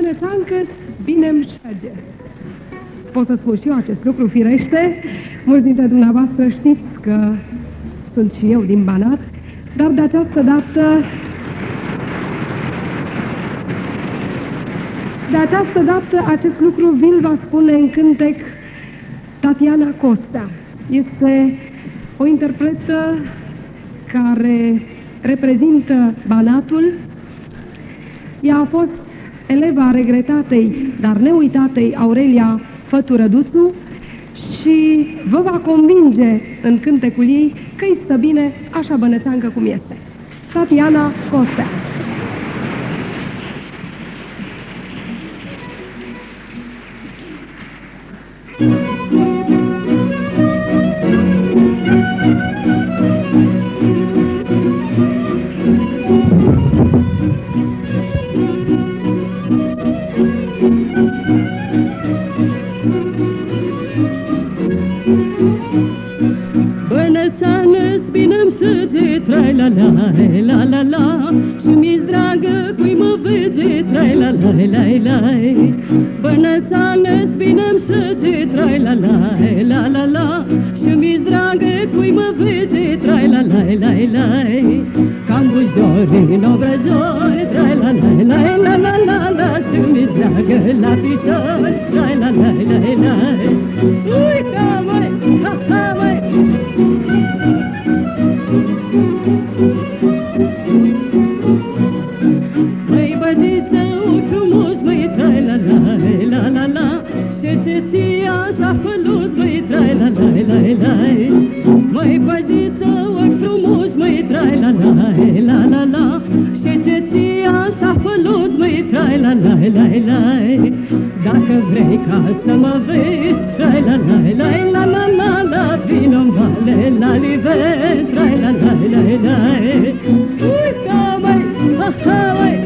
bănețancă bine-mi șage. Pot să spun și eu acest lucru, firește. Mulți dintre dumneavoastră știți că sunt și eu din Banat, dar de această dată acest lucru vi-l va spune în cântec Tatiana Costea. Este o interpretă care reprezintă Banatul. Ea a fost eleva regretatei, dar neuitatei Aurelia Făturăduțu și vă va convinge în cântecul ei că îi stă bine așa bănețancă cum este. Tatiana Costea. Trai-la-la-la-la-la, și mi-s dragă cui mă vege, trai-la-la-la-la-la. Bănățană-ți bine-mi șege, trai-la-la-la-la-la, și mi-s dragă cui mă vege, trai-la-la-la-la-la. Cam bujori, n-obrăjori, trai-la-la-la-la-la-la, și mi-s dragă la pișori, trai-la-la-la-la-la. Uita, măi, ha-ha, măi! Măi băgiță, ochi frumos, măi, trai-la-la-la-la-la, și ce ție așa fălut, măi, trai-la-la-la-la. Măi băgiță, ochi frumos, măi, trai-la-la-la-la-la, și ce ție așa fălut, măi, trai-la-la-la-la. Dacă vrei ca să mă vezi, trai-la-la-la-la-la-la, vino-n vale la livet, trai-la-la-la-la. Uita, măi, ha-ha, măi!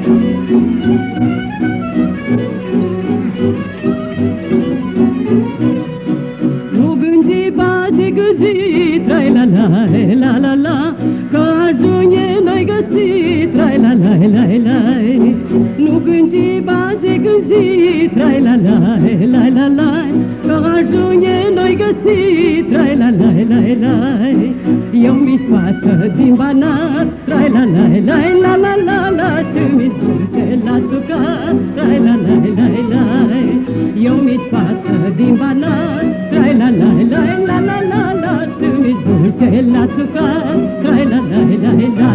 Nu gângi, bage, gângi, trai-la-la-la-la-la, că ajunge n-ai găsit, trai-la-la-la-la. Nu gângi, bage, gângi, trai-la-la-la-la-la, că ajunge n-ai găsit, trai-la-la-la-la. Eu mi-s fată din Banat, trai-la-la-la-la-la-la, și mi-s dulce la țucat, trai-la-la-la-la. Eu mi-s fată din Banat, trai-la-la-la-la-la-la, și mi-s dulce la țucat, trai-la-la-la-la.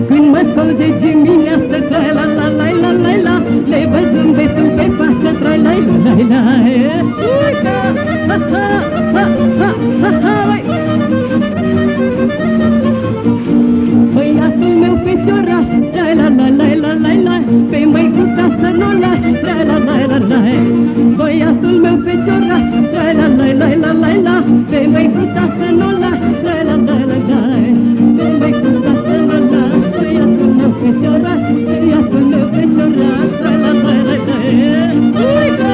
Când mă scol de dimineață, trai-la-la-la-la-la-la, le văd zâmbetul pe față, trai-la-la-la-la. Uita, ha-ha-ha-ha-ha-ha, băiatul meu fecioraș, trai-la-la-la-la-la, pe măicuța să nu lași, trai-la-la-la-la. Băiatul meu fecioraș, trai-la-la-la-la-la, pe măicuța să nu lași, trai-la-la-la-la. Pe măicuța să nu lași, băiatul meu fecioraș, băiatul meu fecioraș, trai-la-la-la-la. Uita,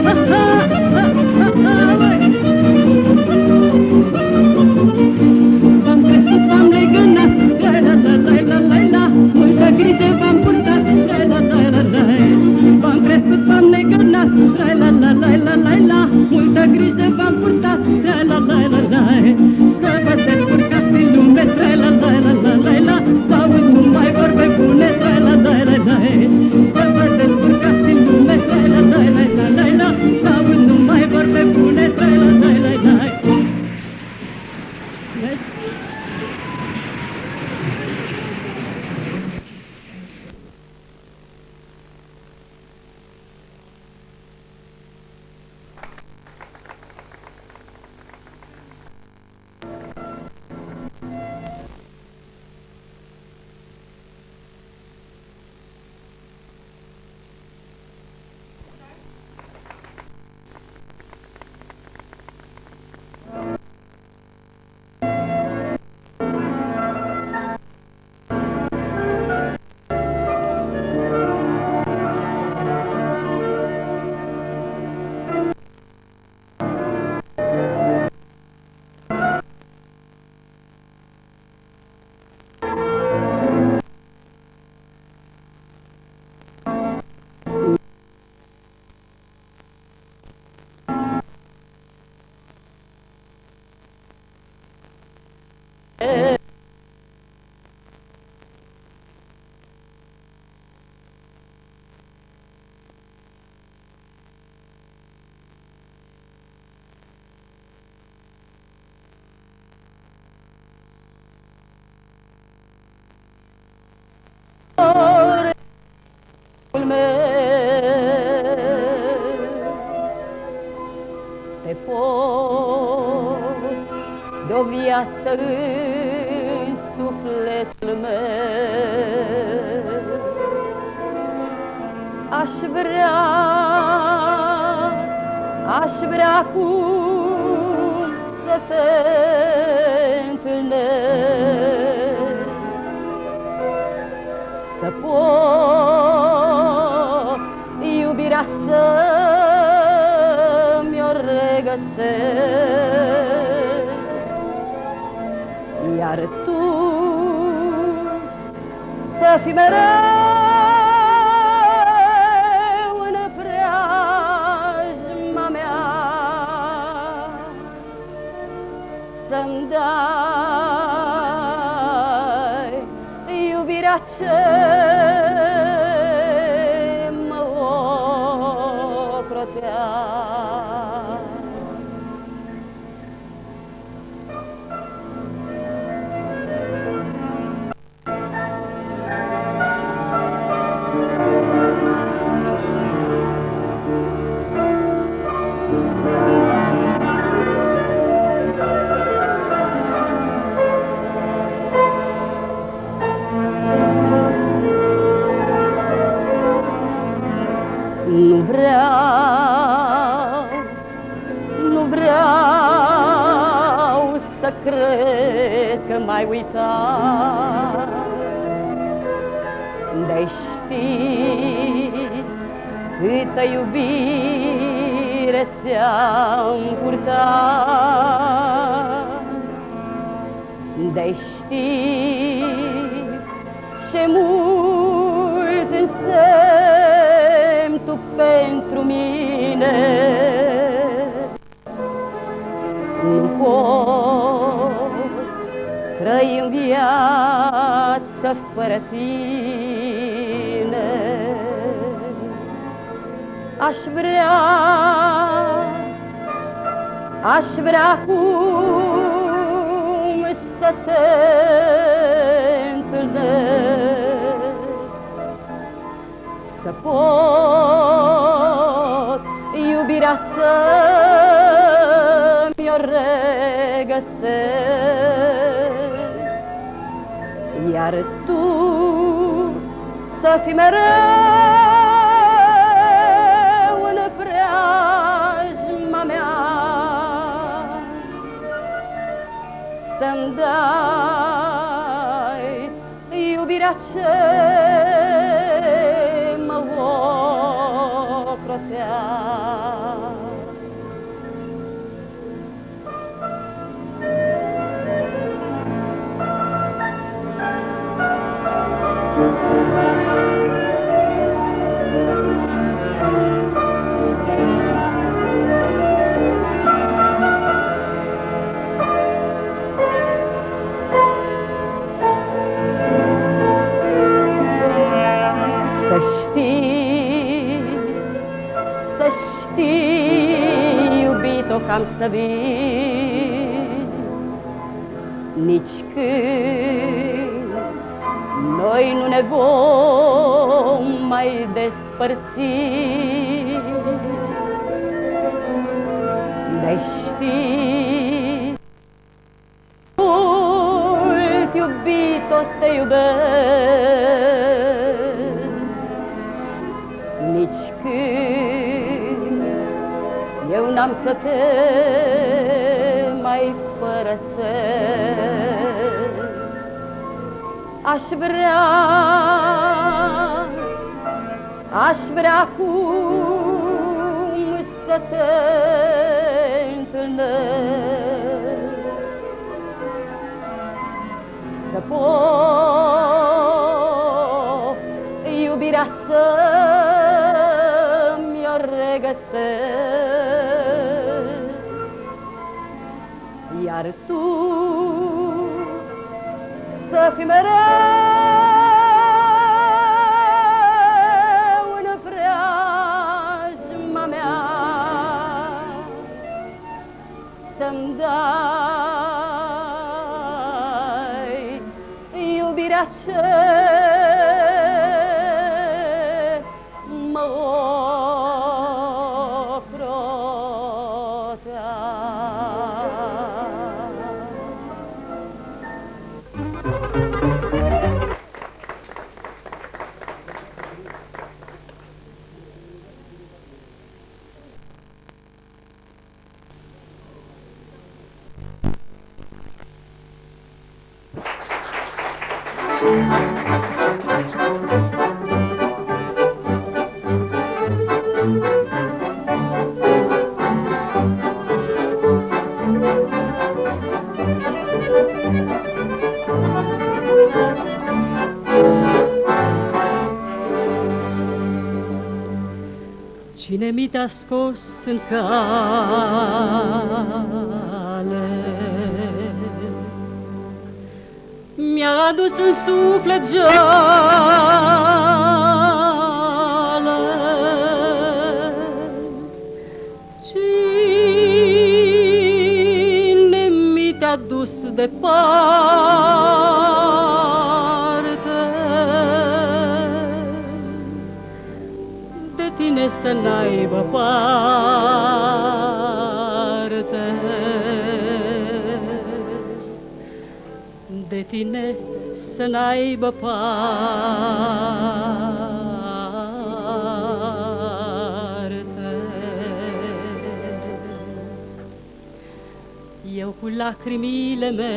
ha-ha-ha-ha-ha, băi! V-am crescut, v-am legănat, trai-la-la-la-la-la, multă grijă v-am purtat, trai-la-la-la-la. V-am crescut, v-am legănat, trai-la-la-la-la-la, multă grijă v-am purtat, trai-la-la-la-la. Să vă descurcați în lume, trai-la-la-la-la-la, să aud numai vorbe bune, trai-la-la-la-la. Să vă descurcați în lume, trai-la-la-la-la-la, să aud numai vorbe bune, trai-la-la-la-la. te pot de-o viață în sufletul meu. Aș vrea acum să te întâlnesc, să pot iubirea să-mi o regăsesc, iar tu să fii mereu în preajma mea, să-mi dai iubirea ce mă ocrotea. Nu vreau să cred că m-ai uitat, de-ai ști câtă iubire ți-am purtat, de-ai ști ce mult însemni tu pentru mine. Nu pot trăi în viață fără tine. Aș vrea acum să te întâlnesc, să pot iubirea să-mi o regăsesc, iar tu să fii mereu în preajma mea, să-mi dai iubirea ce mă ocrotea. Să știi, iubito, că-am să vin, nici când noi nu ne vom mai despărți. De-ai ști, mult, iubito, te iubesc, nici când eu n-am să te mai părăsesc. Aș vrea acum să te întâlnesc, să pot iubirea să-mi o regăsesc, iar tu să fii mereu în preajma mea, să-mi dai iubirea ce mă ocrotea. Cine mi te-a scos în cale, mi-a adus în suflet jale. Cine mi te-a dus departe, de tine să n-aibă parte, de tine să n-aibă parte. Eu cu lacrimile mele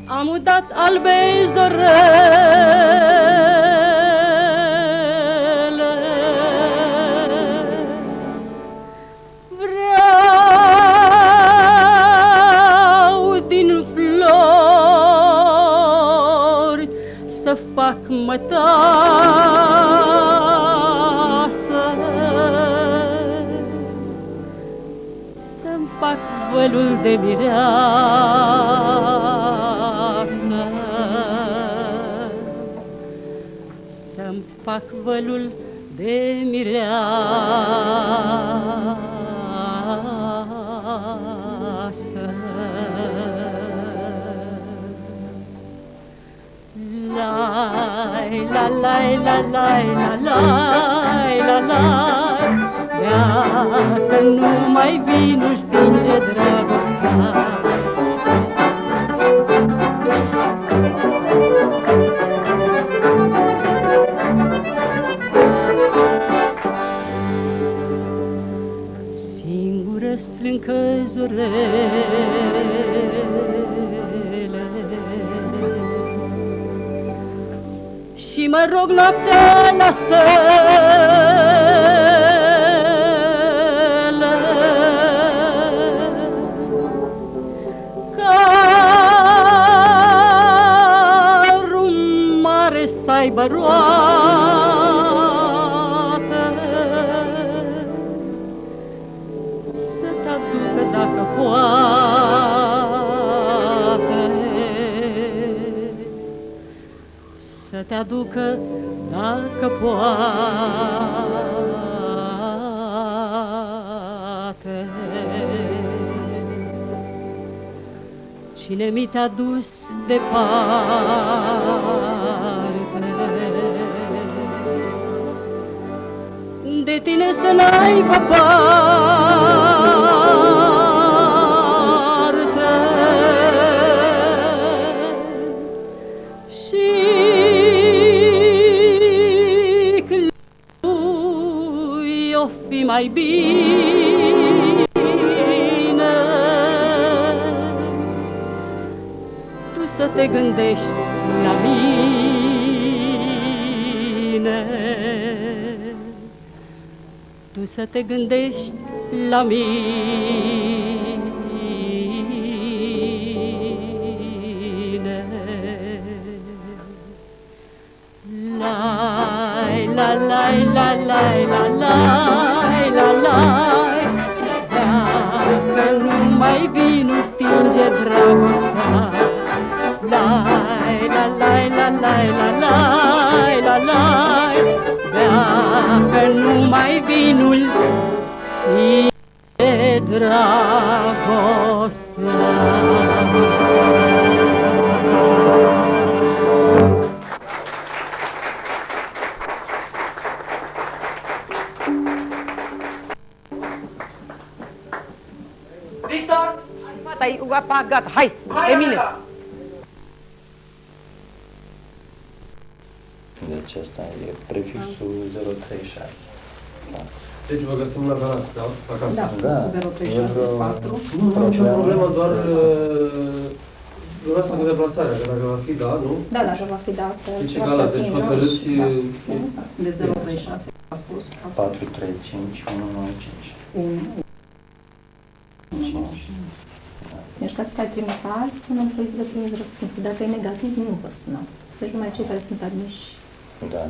am udat albe zorele, vreau din flori să fac mătasă, să-mi fac vălul de mireasă, să-mi fac vălul de mireasă. Lai, la, lai, la, lai, la, lai, la, lai, dacă nu mai vin, nu stinge dragostea. Singură slâncă zorele și mă rog noaptea la stele, carul mare să-aibă roată, să te aducă dacă poate, să te aducă dacă poate. Cine mi te-a dus departe, de tine să n-aibă parte, și când lui o fi mai bine, tu să te gândești la mine, tu să te gândești la mine. Lai, la, lai, la, lai, la, lai, la, lai, dacă nu mai vii, nu stinge dragostea. Lai, la, lai, la, lai, la, lai, la, lai, dacă nu mai vii, nu-l stinge dragostea. Victor! Fata, e gata, hai, pe mine! Deci asta e prefixul 036. Da. Deci vă găsim la Galați, da? Acasă. Da, 0364. Nu am nicio problemă, doar vreau să fac deplasarea, că dacă va fi, da, nu? Da, dacă va fi, da, asta Deci Galați, deci hotărâți... De 036 a spus. 435 195. 5. Deci ca să stai trimis azi, până în plăi zile primiți răspunsul. Dacă e negativ, nu vă sunăm. Deci numai cei care sunt admiși. Da.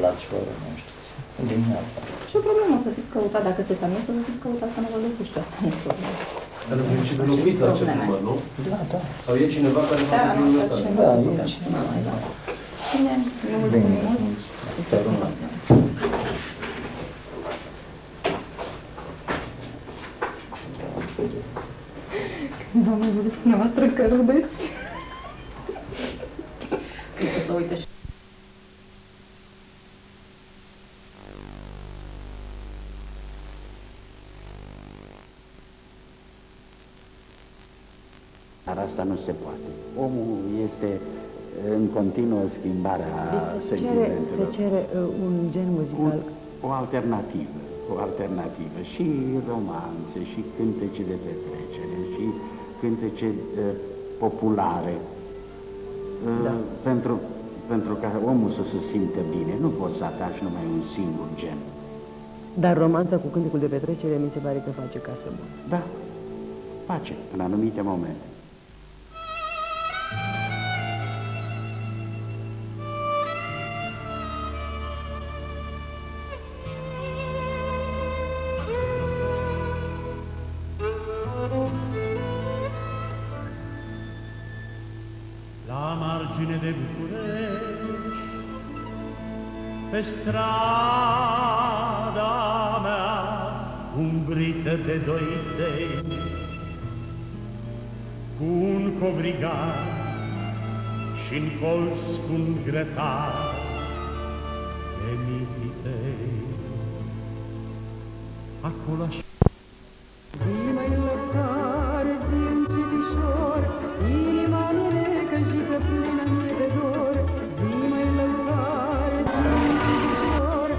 La ce oră, nu știu. Dimineața. Ce o problemă să fiți căutat, dacă sunteți admis, să fiți căutat că nu vă găsește, asta nu e problemă. Dar în principiu locuit la acest număr, nu? Da. Sau e cineva care va fi primul ăsta? Da, e cineva. Bine, vă mulțumim mult. Să Când am văzut dumneavoastră că râdeți. Cred că să uite și... Dar asta nu se poate. Omul este în continuă schimbare a sentimentelor. Se cere un gen muzical. O alternativă. Și romanțe, și cântece de petrecere, și cântece populare. Da. Pentru ca omul să se simtă bine. Nu poți să ataci numai un singur gen. Dar romanța cu cântecul de petrecere mi se pare că face casă bună. Da, face, în anumite momente. La margine de București, pe strada mea, umbrită de doi tei, cu un covrigar și-n colț cu un grătar de mititei. Acolo așa. Zi mai lăptare, zi încetișor, inima mi necăjită plină mie de dor. Zi mai lăptare, zi încetișor,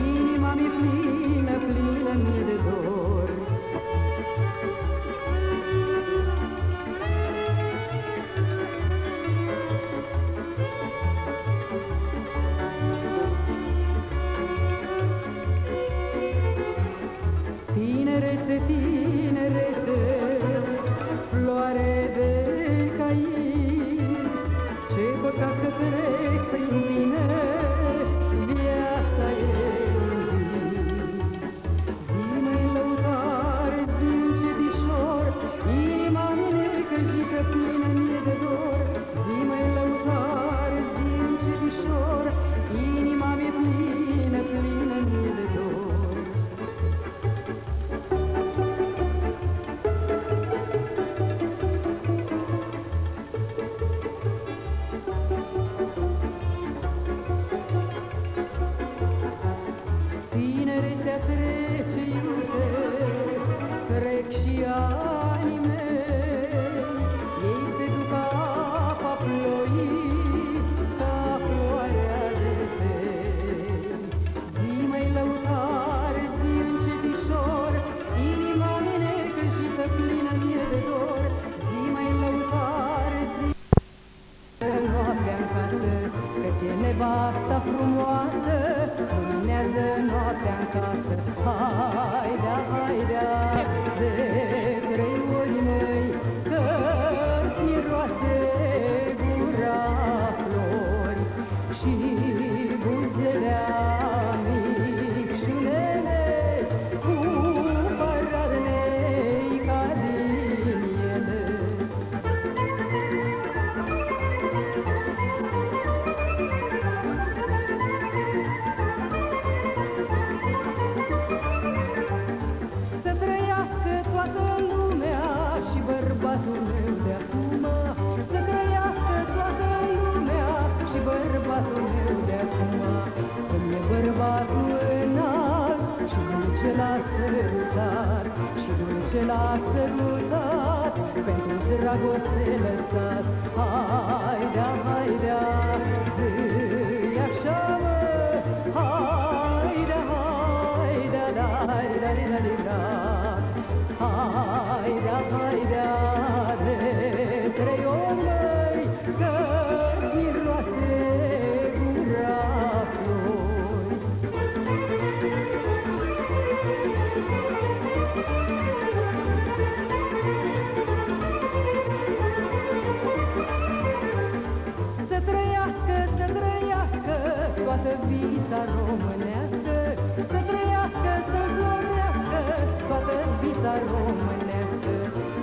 inima mi plină mie de dor. Tinerețe, tinerețe, floare de cais, ce păcat că trec prin tine, viața e un vis. Zi mai lăutare, zi încetișor, inima mi necăjită plină mie de dor. Zi mai lăutare, zi încetișor, inima mi plină mie de dor. Tinerețea trece, iute, trec și anii mei, ei se duc ca apa ploii, ca floarea de tei. Zi mai lăutare, zi încetișor, inima mi necăjită plină mie de dor. Zi mai lăutare, zi noaptea în casă, că ți-e nevasta frumoasă, luminează noaptea în casă. Haidea, haidea, de trei ori măi, că-ți miroase gura flori și buzelea micșunele cu paradnei ca din ele. Să trăiască toată lumea și bărbatul meu de acum. Să trăiască toată lumea și bărbatul meu de acum. Îmi e bărbatul înalt și dulce l-a sărutat, și dulce l-a sărutat, pentru dragoste lăsat. Haidea, haidea, zi așa mă, haidea, haidea. toată vița românească, să trăiască, să înflorească toată vița românească.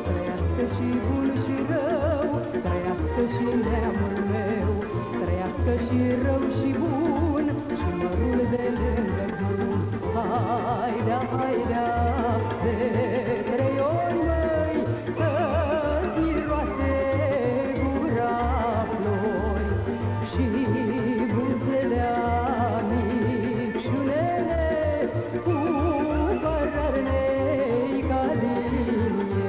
Trăiască și bun și rău, trăiască și neamul meu, trăiască și rău și bun, și mărul de lângă drum. Haidea, haidea, de 3 ori, măi, că-ți miroase gura flori și buzelea micșunele cu părărnei ca liniile.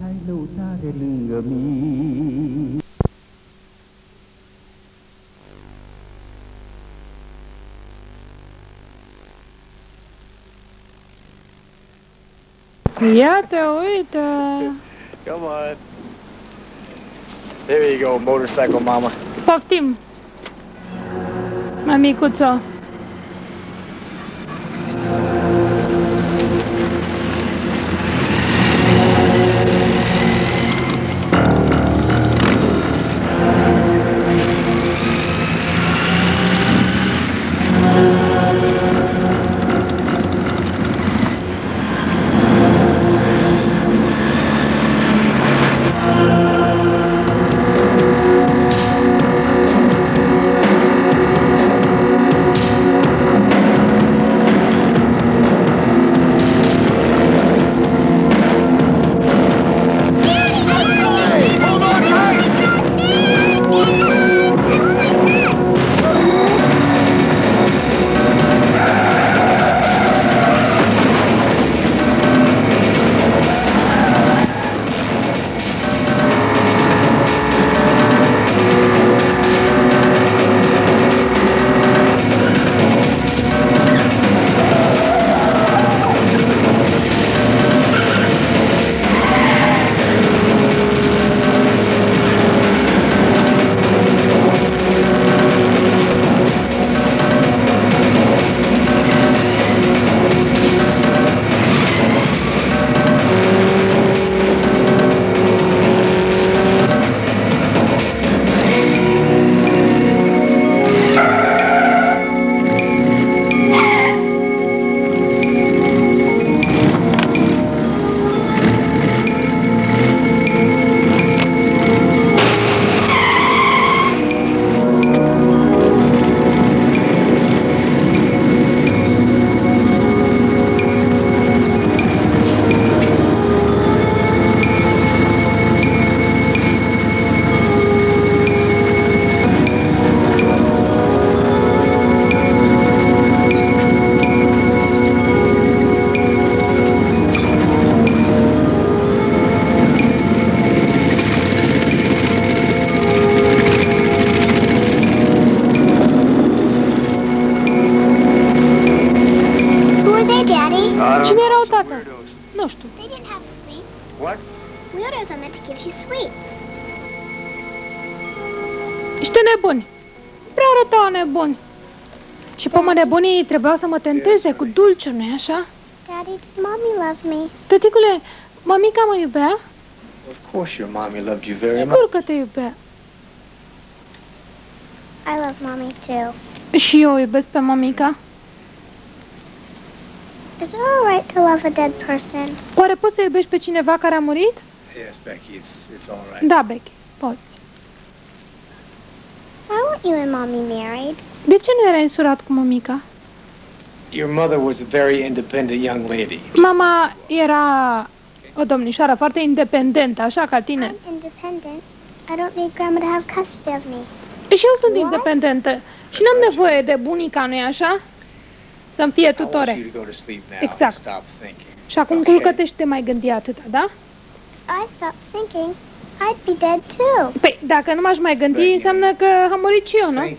Ai lăutare lângă mine. Iată, uite! Come on. There you go, motorcycle mama. Poftim! Mămicuțo! Cine erau, tată? Nu știu. They didn't have sweets. What? Weirdos are meant to give you sweets. Niște nebuni. Prea arătau nebuni. Și pe mă nebunii trebuiau să mă tenteze cu dulciuri, nu-i așa? Daddy, did Mommy love me? Tăticule, mămica mă iubea? Of course your mommy loved you very much. Sigur că te iubea. I love Mommy too. Și eu o iubesc pe mămica. Is it all right to love a dead person? Oare poți să iubești pe cineva care a murit? Yes, Becky, it's all right. Da, Becky, poți. Why weren't you and Mommy married? De ce nu erai însurat cu mămica? Your mother was a very independent young lady. Mama era o domnișoară foarte independentă, așa ca tine. I'm independent. I don't need Grandma to have custody of me. Și eu sunt independentă și n-am nevoie de bunica, nu-i așa? Să-mi fie tutore. Exact. Și acum culcă-te și te mai gândi atâta, da? I stopped thinking, I'd be dead too. Păi, dacă nu m-aș mai gândi, înseamnă că am murit și eu, nu?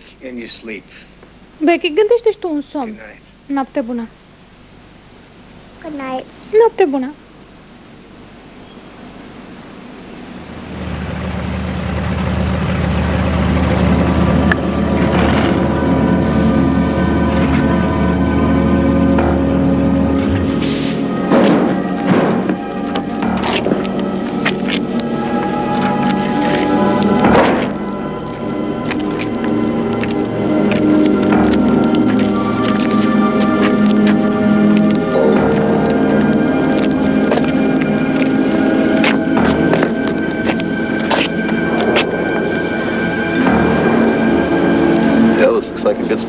Becky, gândește-și tu un somn. Noapte bună. Good night. Noapte bună.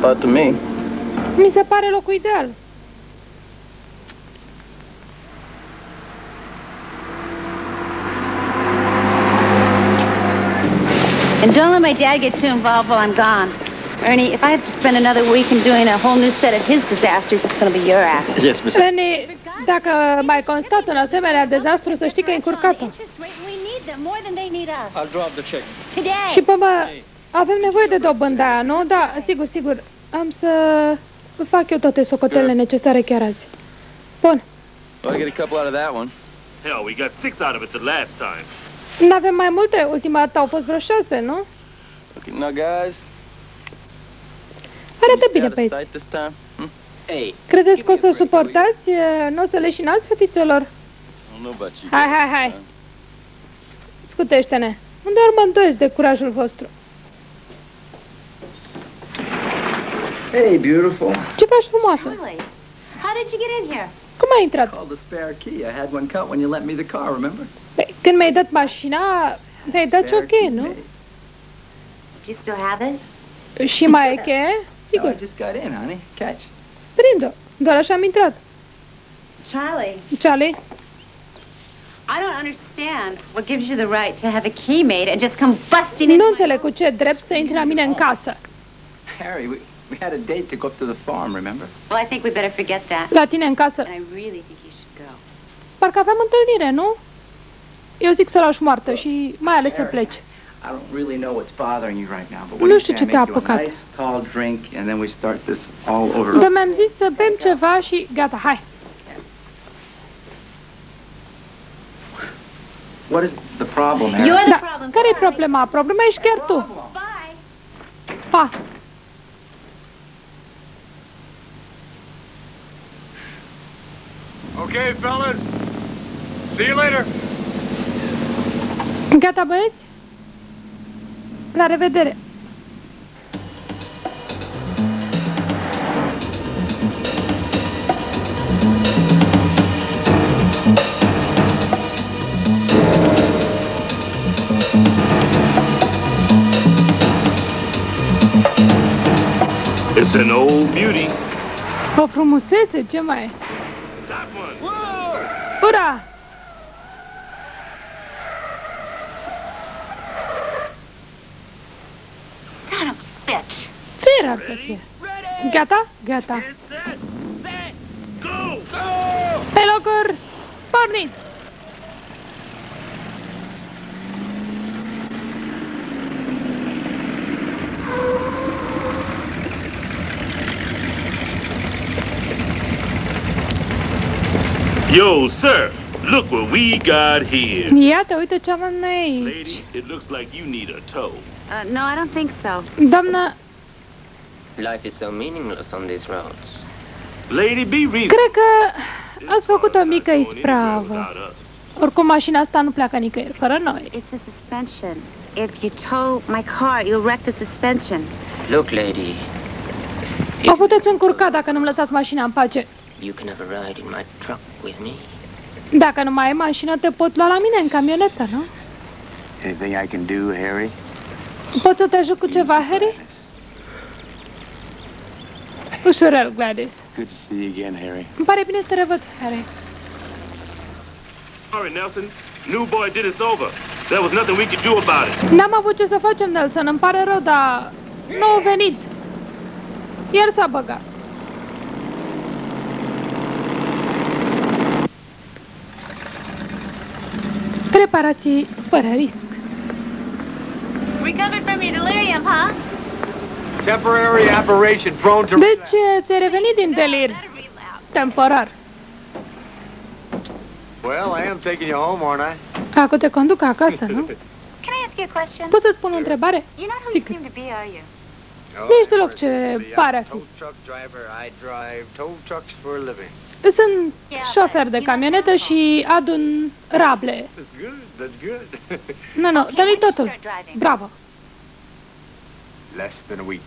spot to me. Mi se pare locul ideal. And don't let my dad get too involved while I'm gone. Ernie, if I have to spend another weekend doing a whole new set of his disasters, it's going to be your ass. Yes, Miss. Ernie, dacă mai constat un asemenea dezastru, să știi că e încurcat-o. I'll drop the check. Și, mă, avem nevoie de dobânda aia, nu? Da, sigur, sigur. Am să fac eu toate socotelele necesare chiar azi. Bun. Well, I get a couple out of that one. Hell, we got 6 out of it the last time. N-avem mai multe, ultima dată au fost vreo 6, nu? Okay, now, guys. Arată bine pe aici. Credeți că o să suportați? Nu o să leșinați, fetițelor? Hai. Scutește-ne. Unde mă îndoiesc de curajul vostru? Hey, beautiful. Ce faci frumoasă? How did you get in here? Cum ai intrat? Called the spare key. I had one cut when you lent me the car, remember? Când mi-ai dat mașina, mi-ai dat și o cheie, nu? Do you still have it? Și mai e cheie? Sigur. I just got in, honey. Catch. Prind-o. Doar așa am intrat. Charlie? I don't understand what gives you the right to have a key made and just come busting in. Nu înțeleg cu ce drept să intri la mine în casă. Harry, we had a date to go up to the farm, remember? Well, I think we better forget that. La tine în casă. And I really think you should go. Parcă aveam întâlnire, nu? Eu zic să lași moartă și mai ales să pleci. I don't really know what's bothering you right now, but what do you say I make you a nice tall drink and then we start this all over? Dar mi-am zis să bem ceva și gata, hai. What is the problem, Harry? Da, care e problema? Problema ești chiar tu. Pa. Okay, fellas. See you later. Gata, băieți? La revedere! It's an old beauty. O frumusețe, ce mai e? Ura! Fier ar să fie. Gata? Gata. Pe locuri, porniți! Yo, sir, look what we got here. Iată, uite ce avem noi aici. Lady, it looks like you need a tow. No, I don't think so. Doamnă, Life is so meaningless on these roads. Lady, be reasonable. cred că ați făcut o mică ispravă. Oricum, mașina asta nu pleacă nicăieri fără noi. It's a suspension. If you tow my car, you'll wreck the suspension. Look, lady, O puteți încurca dacă nu-mi lăsați mașina în pace. you can have a ride in my truck with me. Dacă nu mai ai mașină, te pot lua la mine în camionetă, nu? Anything I can do, Harry? Pot să te ajut cu ceva, Harry? Ușurel, Gladys. Good to see you again, Harry. Îmi pare bine să te revăd, Harry. Sorry, Nelson. New boy did us over. There was nothing we could do about it. N-am avut ce să facem, Nelson, îmi pare rău, dar nu au venit. El s-a băgat. Reparații fără risc. Recovered from your delirium, huh? Temporary aberration prone to... Deci, ți-ai revenit din delir. Temporar. Well, I am taking you home, aren't I? Acum te conduc acasă, nu? Can I ask you a question? Poți să spun o întrebare? You're not who you Sigur. seem to be, are you? Nu ești deloc ce pare a fi. Tow truck driver, I drive tow trucks for a living. Sunt șofer de camionetă și adun rable. That's good, that's good. Nu, dă-i totul. Bravo. Less than a week.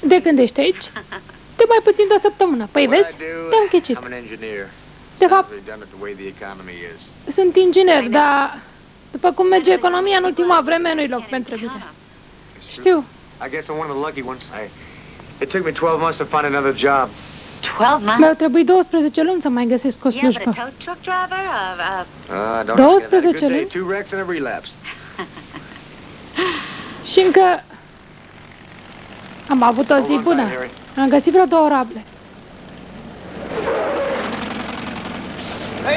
De când ești aici? De mai puțin de o săptămână. Păi vezi? Te-am checit. I'm an engineer. De fapt, They've done it the way the economy is. sunt inginer, dar după cum merge economia în ultima vreme, nu-i loc pentru mine. Știu. I guess I'm one of the lucky ones. It took me 12 months to find another job. 12 months? Mi-au trebuit 12 luni să mai găsesc o Yeah, but slujbă. a tow truck driver of... Don't 12 forget that. Good day, luni? 2 wrecks and a relapse. Și încă am avut o zi bună. Am găsit vreo 2 rable.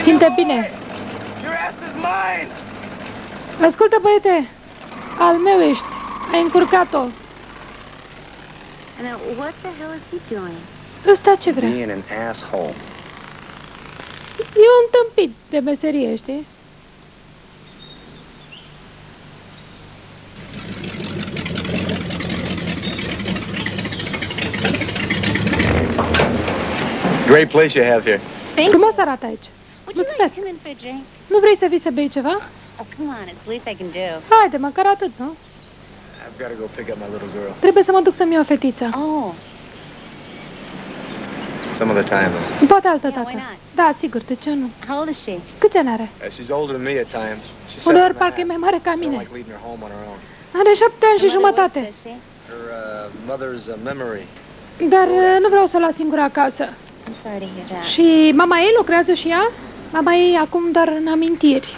Simte bine. Your ass is mine! Ascultă, băiete, al meu ești. Ai încurcat-o. Now, what the hell is he doing? Ăsta ce vrea? Being an asshole. E un tâmpit de meserie, știi? Great place you have here. Frumos arată aici. Mulțumesc. Nu vrei să vii să bei ceva? Oh, come on, it's the least I can do. Haide, măcar atât, nu? I've got to go pick up my little girl. Trebuie să mă duc să-mi iau o fetiță. Oh. Some other time. Poate altă dată. Da, sigur, de ce nu? How old is she? Câți ani are? She's older than me at times. She's Uneori 7 parcă e mai mare ca I don't mine. like leaving her home on her own. Are 7 ani și jumătate. Her mother's a memory. Dar nu vreau să o las singură acasă. I'm sorry to hear that. Și mama ei lucrează și ea? Mama ei acum doar în amintiri.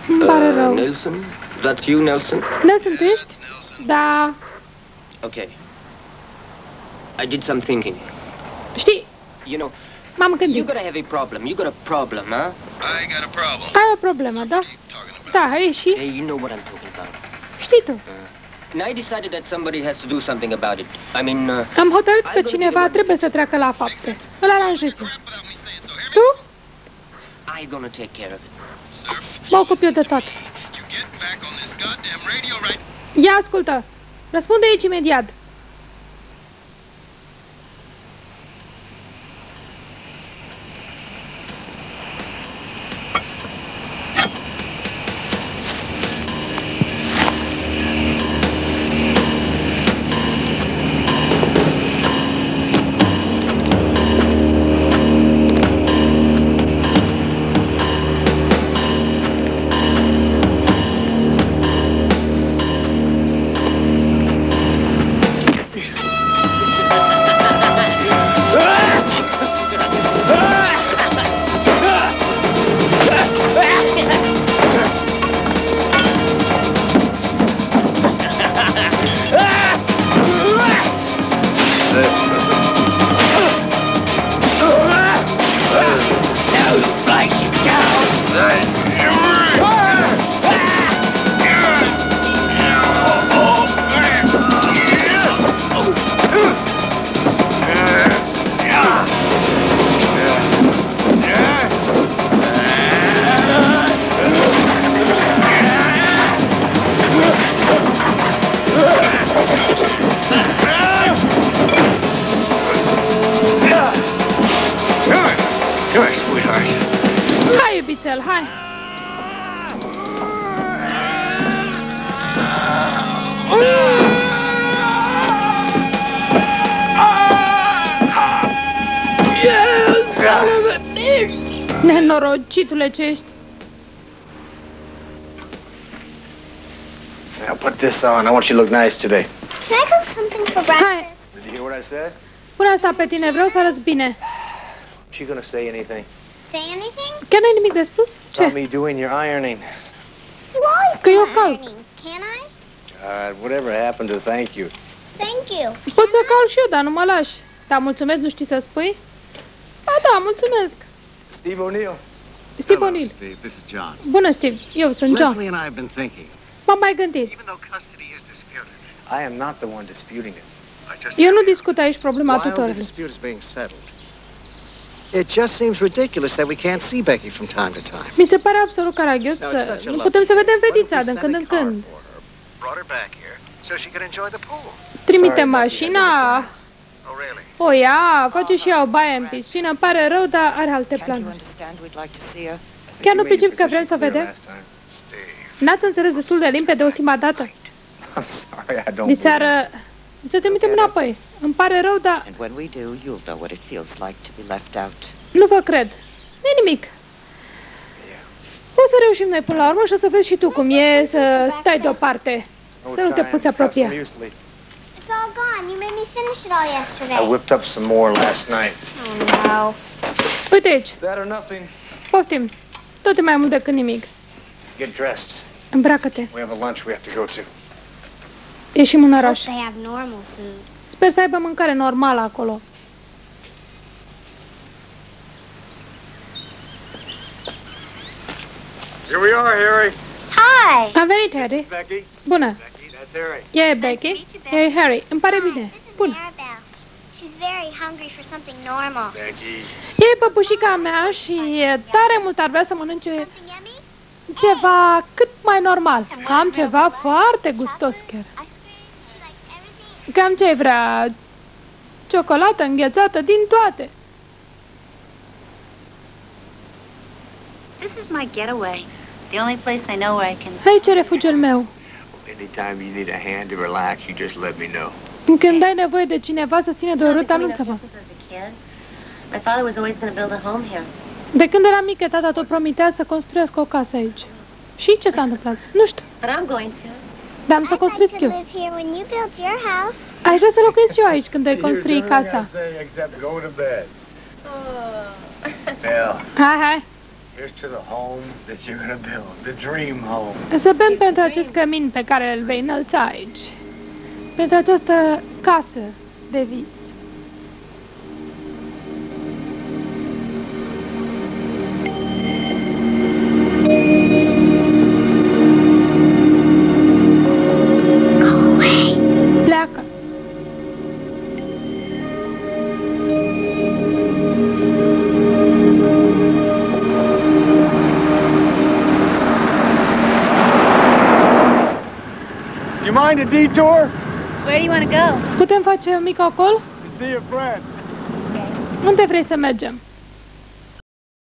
Îmi pare rău. Nelson? That you, Nelson? Nelson, tu ești? Da. Okay. I did some thinking. Știi, You know, m-am you gândit. got a heavy problem. You got a problem, huh? I got a problem. Ai o problemă, da? Da, e și? Hey, you know what I'm talking about. Știi tu. And I decided that somebody has to do something about it. I mean, Am hotărât că cineva trebuie să treacă la fapte. Îl aranjez eu. Tu? I'm gonna take care of it. Mă ocup eu de tot. Ia ascultă. Răspunde aici imediat. Hai, iubițel, hai! Nenorocitule ce ești! Now put this on. I want you to look nice today. Can I cook something for breakfast? Did you hear what I said? Pune asta pe tine, vreau să arăți bine. She gonna say anything? Say anything? Chiar n-ai nimic de spus? About Ce? me doing your ironing. You always Că do eu my calc. ironing, can I? Whatever happened to thank you? Thank you. Pot să calc și eu, dar nu mă lași. Da, mulțumesc, nu știi să spui? Ba da, mulțumesc. Steve O'Neill. Steve O'Neill. Steve, this is John. Bună, Steve. Eu sunt John. Leslie and I have been thinking. M-am mai gândit. Even though custody is disputed, I am not the one disputing it. I just Eu nu discut aici problema while the tutorului. dispute is being settled, it just seems ridiculous that we can't see Becky from time to time. Mi se pare absolut caragios să nu putem să vedem fetița din când în când. Brought her back here so she could enjoy the pool. Trimite mașina, Oh, really? o ia, face și ea o baie în piscină, îmi pare rău, dar are alte planuri. Chiar nu pricep că vrem să o vedem? N-ați înțeles destul de limpede ultima dată? Sorry, I don't. Diseară, să trimitem înapoi. Îmi pare rău, dar And when we do, you'll know what it feels like to be left out. nu vă cred. Nu-i nimic. O să reușim noi până la urmă și o să vezi și tu cum e să stai deoparte. Să nu te poți apropia. It's all gone. You made me finish it all yesterday. I whipped up some more last night. Oh, no. Uite aici. Is that or nothing? Poftim. Tot e mai mult decât nimic. Get dressed. Îmbracă-te. We have a lunch we have to go to. Ieșim în oraș. They have normal food. Sper să aibă mâncare normală acolo. Here we are, Harry. Hi. A venit Harry. Becky. Bună. That's Harry. E Becky. E Harry. Îmi pare bine. Bună. She's very hungry for something normal. Becky. E păpușica mea și tare mult ar vrea să mănânce ceva cât mai normal. Am ceva foarte gustos chiar. Cam ce vrea? Ciocolată înghețată din toate. This is my getaway. The only place I know where I can... Aici e refugiul meu. Anytime you need a hand to relax, you just let me know. Când ai nevoie de cineva să ține de o rută, anunță-mă. My father was always going to build a home here. De când eram mică, tata tot promitea să construiască o casă aici. Și ce s-a întâmplat? Nu știu. But I'm going to. Dar am să construiesc eu. Aș vrea să locuiesc și eu aici când ai construi casa. Hai. Here's to the home that you're gonna build, the dream home. Să bem pentru acest cămin pe care îl vei înălța aici. Pentru această casă de vis. Pleacă. You mind a detour? Where do you want to go? Putem face un mic ocol? To see a friend. Unde vrei să mergem?